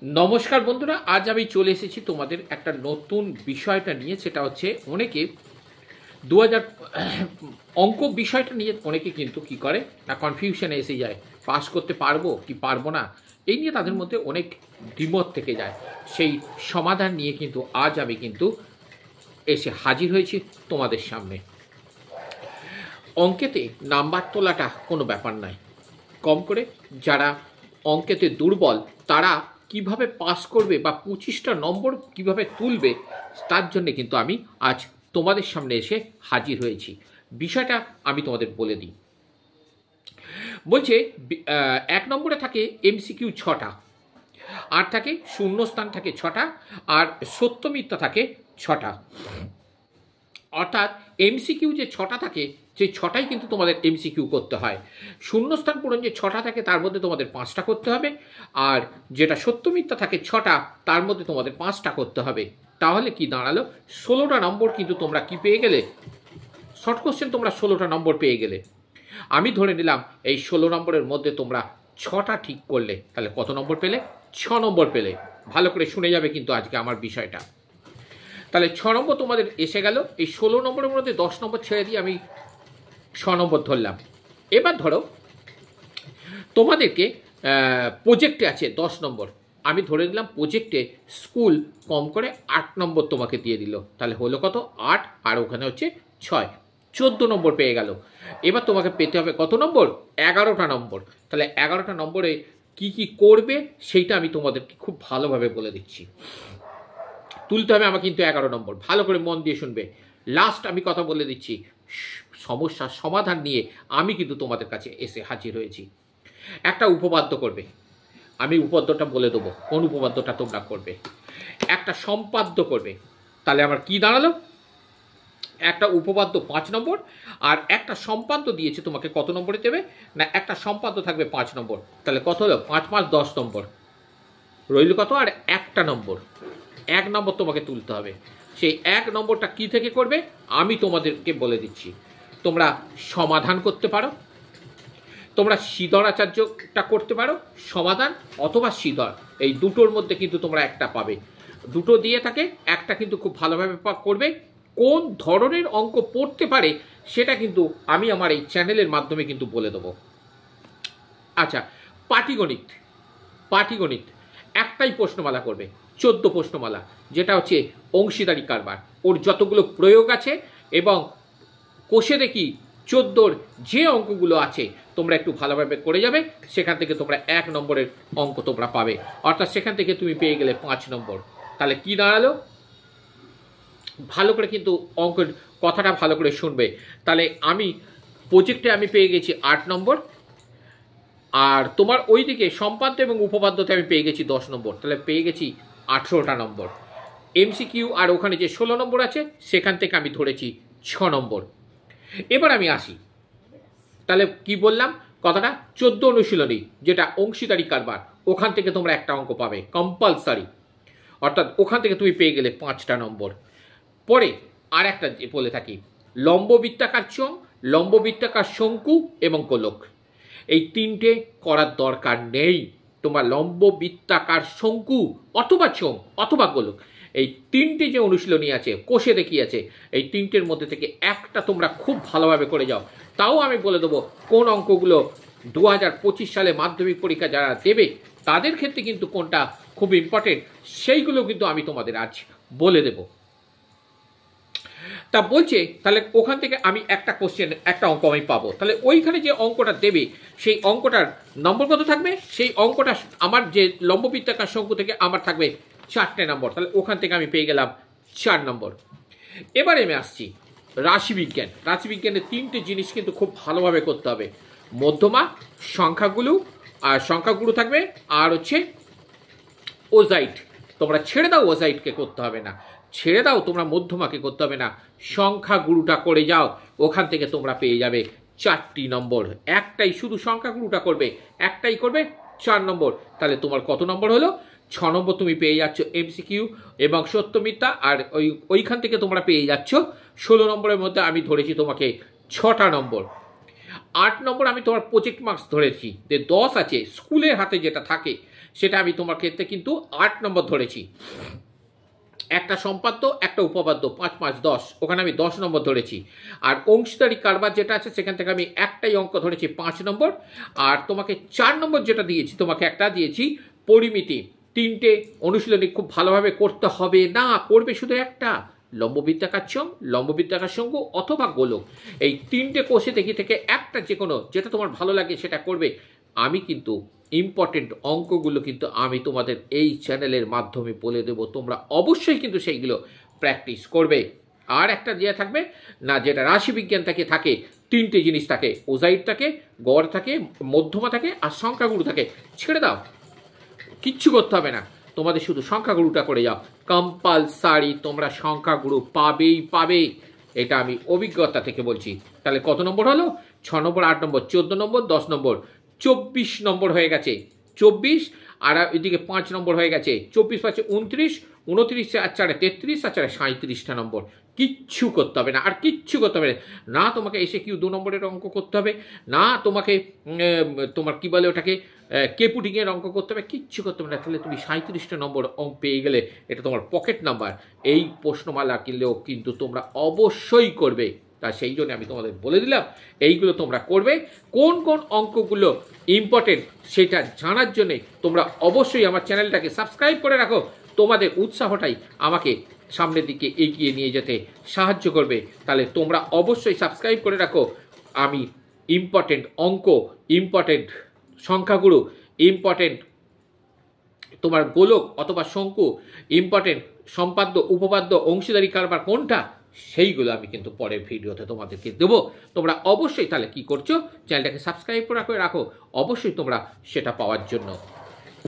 নমস্কার বন্ধুরা, আজ আমি চলে এসেছি তোমাদের একটা নতুন বিষয়টা নিয়ে। সেটা হচ্ছে অনেকে 2000 অঙ্ক বিষয়টা নিয়ে অনেকে কিন্তু কি করে না, কনফিউশনে এসে যায়, পাস করতে পারবো কি পারবো না, এই নিয়ে তাদের মধ্যে অনেক দ্বিমত থেকে যায়। সেই সমাধান নিয়ে কিন্তু আজ আমি কিন্তু এসে হাজির হয়েছি তোমাদের সামনে। অঙ্কেতে নাম্বার তোলাটা কোনো ব্যাপার নয়, কম করে যারা অঙ্কেতে দুর্বল তারা কিভাবে পাস করবে বা 25টা নম্বর কিভাবে তুলবে, তার জন্য কিন্তু আমি আজ তোমাদের সামনে এসে হাজির হয়েছি। বিষয়টা আমি তোমাদের বলে দিই। বলছে 1 নম্বরে থাকে এমসিকিউ 6টা, আর থাকে শূন্যস্থান থাকে 6টা, আর সত্য মিথ্যা থাকে 6টা। অর্থাৎ এমসিকিউ যে 6টা থাকে সেই 6টাই কিন্তু তোমাদের এমসিকিউ করতে হয়। শূন্যস্থান পূরণ যে 6টা থাকে তার মধ্যে তোমাদের 5টা করতে হবে, আর যেটা সত্য মিথ্যা থাকে 6টা তার মধ্যে তোমাদের 5টা করতে হবে। তাহলে কি দাঁড়ালো, 16টা নম্বর কিন্তু তোমরা কি পেয়ে গেলে, শর্ট কোশ্চেন তোমরা 16টা নম্বর পেয়ে গেলে। আমি ধরে নিলাম এই 16 নম্বরের মধ্যে তোমরা 6টা ঠিক করলে, তাহলে কত নম্বর পেলে? 6 নম্বর পেলে। ভালো করে শুনে যাবে কিন্তু আজকে আমার বিষয়টা। তাহলে 6 নম্বর তোমাদের এসে গেল। এই 16 নম্বরের মধ্যে 10 নম্বর ছেড়ে দিয়ে আমি 6 নম্বর ধরলাম। এবার ধরো তোমাদেরকে প্রজেক্টে আছে 10 নম্বর, আমি ধরে নিলাম প্রজেক্টে স্কুল কম করে 8 নম্বর তোমাকে দিয়ে দিল। তাহলে হলো কত? 8, আর ওখানে হচ্ছে 6, 14 নম্বর পেয়ে গেল। এবার তোমাকে পেতে হবে কত নম্বর? 11টা নম্বর। তাহলে 11টা নম্বরে কি কি করবে সেইটা আমি তোমাদেরকে খুব ভালোভাবে বলে দিচ্ছি। তুলতে হবে আমার কিন্তু 11 নম্বর, ভালো করে মন দিয়ে শুনবে। লাস্ট আমি কথা বলে দিচ্ছি, সমস্যার সমাধান নিয়ে আমি কিন্তু তোমাদের কাছে এসে হাজির হয়েছি। একটা উপপাদ্য করবে, আমি উপপাদ্যটা বলে দেবো কোন উপপাদ্যটা তোমরা করবে। একটা সম্পাদ্য করবে, তাহলে আমার কি দাঁড়ালো? একটা উপপাদ্য 5 নম্বর, আর একটা সম্পাদ্য দিয়েছে তোমাকে কত নম্বরে দেবে না, একটা সম্পাদ্য থাকবে 5 নম্বর। তাহলে কত হলো? 5 5 10 নম্বর রইল কত? আর একটা নম্বর, 1 নম্বর তোমাকে তুলতে হবে। সেই 1 নম্বরটা কি থেকে করবে আমি তোমাদেরকে বলে দিচ্ছি। তোমরা সমাধান করতে পারো, তোমরা সিধর আচার্যটা করতে পারো সমাধান, অথবা সিধর, এই দুটোর মধ্যে কিন্তু তোমরা একটা পাবে। দুটো দিয়ে থাকে, একটা কিন্তু খুব ভালোভাবে করবে। কোন ধরনের অঙ্ক পড়তে পারে সেটা কিন্তু আমি আমার এই চ্যানেলের মাধ্যমে কিন্তু বলে দেবো। আচ্ছা, পাটিগণিত, পাটিগণিত একটাই প্রশ্নমালা করবে, 14 প্রশ্নমালা, যেটা হচ্ছে অংশীদারি কারবার। ওর যতগুলো প্রয়োগ আছে এবং কোষে দেখি 14র যে অঙ্কগুলো আছে তোমরা একটু ভালোভাবে করে যাবে, সেখান থেকে তোমরা 1 নম্বরের অঙ্ক তোমরা পাবে। অর্থাৎ সেখান থেকে তুমি পেয়ে গেলে 5 নম্বর। তাহলে কি দাঁড়ালো? ভালো করে কিন্তু অঙ্কের কথাটা ভালো করে শুনবে। তাহলে আমি প্রজেক্টে আমি পেয়ে গেছি 8 নম্বর, আর তোমার ওইদিকে সম্পাদ্য এবং উপপাদ্যতে আমি পেয়ে গেছি 10 নম্বর। তাহলে পেয়ে গেছি 18টা নম্বর। এমসিকিউ আর ওখানে যে 16 নম্বর আছে সেখান থেকে আমি ধরেছি 6 নম্বর। এবার আমি আসি, তাহলে কি বললাম কথাটা? 14 অনুশীলনী, যেটা অংশীদারি কারবার, ওখান থেকে তোমরা একটা অঙ্ক পাবে কম্পালসারি। অর্থাৎ ওখান থেকে তুমি পেয়ে গেলে 5টা নম্বর। পরে আর একটা বলে থাকি, লম্ব বৃত্তাকার চোঙ, লম্ব বৃত্তাকার শঙ্কু এবং গোলক, এই 3টে করার দরকার নেই। তোমার লম্ব বৃত্তাকার শঙ্কু অথবা চোঙ অথবা গোলক, এই 3টে যে অনুশীলনী আছে কোষে দেখিয়েছে, এই 3টের মধ্যে থেকে একটা তোমরা খুব ভালোভাবে করে যাও। তাও আমি বলে দেবো কোন অঙ্কগুলো 2025 সালে মাধ্যমিক পরীক্ষা যারা দেবে তাদের ক্ষেত্রে কিন্তু কোনটা খুব ইম্পর্টেন্ট, সেইগুলো কিন্তু আমি তোমাদের আজ বলে দেব। তা বলছে তাহলে ওখান থেকে আমি একটা কোশ্চেন, একটা অঙ্ক আমি পাবো। তাহলে ওইখানে যে অঙ্কটা দেবে সেই অঙ্কটার নম্বর কত থাকবে? সেই অঙ্কটা আমার যে লম্ব বৃত্তাকার শঙ্কু থেকে আমার থাকবে 4টে নম্বর। তাহলে ওখান থেকে আমি পেয়ে গেলাম 4 নম্বর। এবারে আমি আসছি রাশিবিজ্ঞান। রাশিবিজ্ঞানের 3টে জিনিস কিন্তু খুব ভালোভাবে করতে হবে। মধ্যমা, সংখ্যাগুলো, আর সংখ্যাগুলো থাকবে, আর হচ্ছে ওজাইট। তোমরা ছেড়ে দাও, ওজাইটকে করতে হবে না, ছেড়ে দাও তোমরা মধ্যমাকে করতে হবে না, সংখ্যাগুরুটা করে যাও। ওখান থেকে তোমরা পেয়ে যাবে 4টি নম্বর। একটাই শুধু সংখ্যাগুরুটা করবে, একটাই করবে, 4 নম্বর। তাহলে তোমার কত নম্বর হলো? 6 নম্বর তুমি পেয়ে যাচ্ছ এমসিকিউ এবং সত্য মিথ্যা, আর ওইখান থেকে তোমরা পেয়ে যাচ্ছ 16 নম্বরের মধ্যে আমি ধরেছি তোমাকে 6টা নম্বর। 8 নম্বর আমি তোমার প্রজেক্ট মার্কস ধরেছি যে 10 আছে, স্কুলের হাতে যেটা থাকে সেটা আমি তোমার ক্ষেত্রে কিন্তু 8 নম্বর ধরেছি। একটা সম্পাদ্য, একটা উপপাদ্য, 5 5 10, ওখানে আমি 10 নম্বর ধরেছি। আর অংশীদারি কারবার যেটা আছে সেখান থেকে আমি একটাই অঙ্ক ধরেছি 5 নম্বর। আর তোমাকে 4 নম্বর যেটা দিয়েছি, তোমাকে একটা দিয়েছি পরিমিতি। 3টে অনুশীলনী খুব ভালোভাবে করতে হবে না, করবে শুধু একটা, লম্ববৃত্তাকার চোঙ, লম্ববৃত্তাকার শঙ্কু অথবা গোলক। এই 3টে কোষে দেখি থেকে একটা যে কোনো যেটা তোমার ভালো লাগে সেটা করবে। আমি কিন্তু ইম্পর্টেন্ট অঙ্কগুলো কিন্তু আমি তোমাদের এই চ্যানেলের মাধ্যমে বলে দেব, তোমরা অবশ্যই কিন্তু সেইগুলো প্র্যাকটিস করবে। আর একটা যে থাকবে না, যেটা রাশিবিজ্ঞান থেকে থাকে, 3টে জিনিস থাকে, ওজাইড থাকে, গড় থাকে, মধ্যমা থাকে, আর সংখ্যাগুরু থাকে। ছেড়ে দাও, কিচ্ছু করতে হবে না, তোমাদের শুধু সংখ্যাগুরুটা করে যাও, কম্পালসারি তোমরা সংখ্যাগুরু পাবেই পাবে, এটা আমি অভিজ্ঞতা থেকে বলছি। তাহলে কত নম্বর হলো? 6 নম্বর, 8 নম্বর, 14 নম্বর, 10 নম্বর, 24 নম্বর হয়ে গেছে। 24 আর এদিকে 5 নম্বর হয়ে গেছে। 24 পাচ্ছে 29, 29 আর 4 33, আর 4 37টা নম্বর। কিচ্ছু করতে হবে না, আর কিচ্ছু করতে হবে না। তোমাকে এসে কিউ 2 নম্বরের অঙ্ক করতে হবে না, তোমাকে তোমার কি বলে ওটাকে কেপুটিংয়ের অঙ্ক করতে হবে, কিচ্ছু করতে হবে না। তাহলে তুমি 37টা নম্বর অঙ্ক পেয়ে গেলে, এটা তোমার পকেট নাম্বার। এই প্রশ্নমালা কিনলেও কিন্তু তোমরা অবশ্যই করবে। তা সেই জন্য আমি তোমাদের বলে দিলাম এইগুলো তোমরা করবে। কোন কোন অঙ্কগুলো ইম্পর্টেন্ট সেটা জানার জন্যে তোমরা অবশ্যই আমার চ্যানেলটাকে সাবস্ক্রাইব করে রাখো। তোমাদের উৎসাহটাই আমাকে সামনের দিকে এগিয়ে নিয়ে যেতে সাহায্য করবে। তাহলে তোমরা অবশ্যই সাবস্ক্রাইব করে রাখো। আমি ইম্পর্টেন্ট অঙ্ক, ইম্পর্টেন্ট সংখ্যাগুরু, ইম্পর্টেন্ট তোমার গোলক অথবা শঙ্কু, ইম্পর্টেন্ট সম্পাদ্য, উপপাদ্য, অংশীদারি কারবার কোনটা, সেইগুলো আমি কিন্তু পরের ভিডিওতে তোমাদেরকে দেবো। তোমরা অবশ্যই তাহলে কি করছো, চ্যানেলটাকে সাবস্ক্রাইব করে রাখো, অবশ্যই তোমরা সেটা পাওয়ার জন্য।